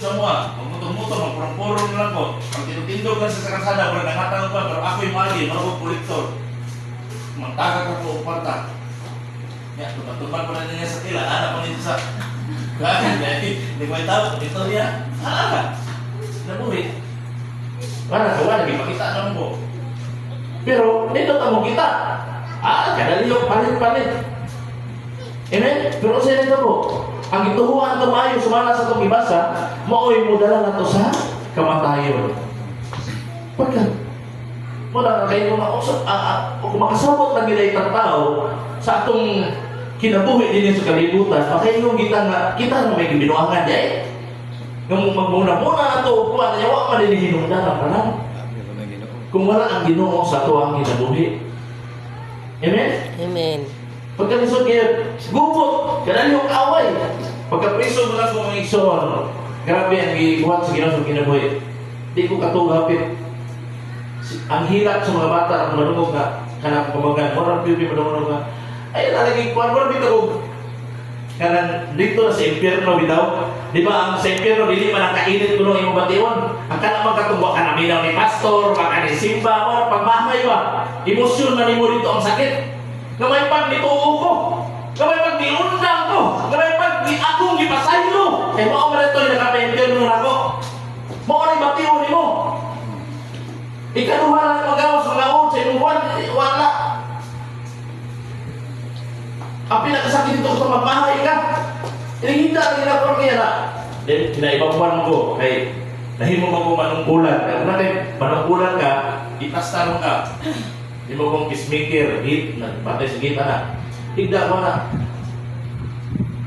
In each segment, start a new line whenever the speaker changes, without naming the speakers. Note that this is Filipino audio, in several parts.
Semua, memutu-mutu, mempurung-purung lang ko. Pag tinutindog lang sa kalsada, wala nangatang pa, pero ako'y mali, marunong kolektor. Magtagag ako uparta. Ya, tuman-tuman ko na niya sa tila, anak ko nito sa... Hindi ko itaw, ito niya, ka. Nabuhi. Wala, naging makita naman ko. Pero, dito tamo kita. Kadaliyok, palit-palit. Amen? Pero sa nito po, ang ituhuan ito maayo, sumala sa itong ibasa, maoy mo dala na ito sa kamatayon. Pagka, wala na kayo mausap, kung makasabot na nila itang tao sa atong kinabuhi din sa kalibutan, makayo kita na may gibinuangan niya eh. Nung magmuna-muna na ito, kung ano niya, wak man din hinungdan ang kanan. Kung wala ang Ginoo sa ito ang kinabuhi. Amen?
Amen.
Pagkalisod kayo, gubot, kanali yung away. Pagkapriso mo lang kung mga igsoon, grabe ang gibuhat sa Ginoo sa kinabuhi. Di ko katugapit. Ang hirap sa mga bata ang manungog na kanang pamagan. Morang pipi manungog na, ay nalagay kuwan, morang bitagog. Kanang dito na sa impyerno bitaw. Di ba ang sa impyerno, dili man ang kainit ko yung bation. Ang kanang magkatungwa ka na minaw ni pastor, baka ni simba, morang pagmahay ba. Emosyon man mo dito ang sakit. Kamay pag nituo ko. Kamay pag niundang ko. Kamay pag akong gipasaylo. Eh, mao man ito yung nakapempirno na ko. Mao na ibatiyo ni mo. Ikaduha lang magawas mga on sa imong buwan. Wala. Ang pinakasakit dito sa magmahay ka. Ininginda ang ginagawa kaya na. Then, pinaibangwan mo ko. Kay, nahimo mo ko manungkulan. Kaya kung natin manungkulan ka, ipastarong ka. Di mo kong peacemaker, hit, nagpatay sa gita na. Higda ko na.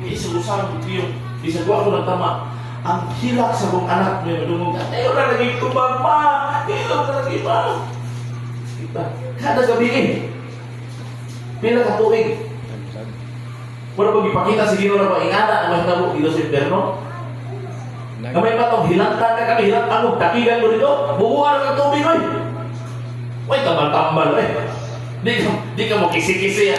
Isa-usang yung isagawa ko ng tama. Ang hilak sa kong anak may madungog na, ayaw na lagi tubag pa! Ayaw na lagi pa! Kita. Kada gabi eh. Pila ka tuig. Wala pag ipakita sa Ginoo na ba, ingana na mahitabo dito sa interno. Kamay pa itong hilangkan na kami, hilangkan mo, takigan mo dito, bubuhan ng tubig oy! Uy, tambal-tambal, eh. Di ka mo kisi-kisi,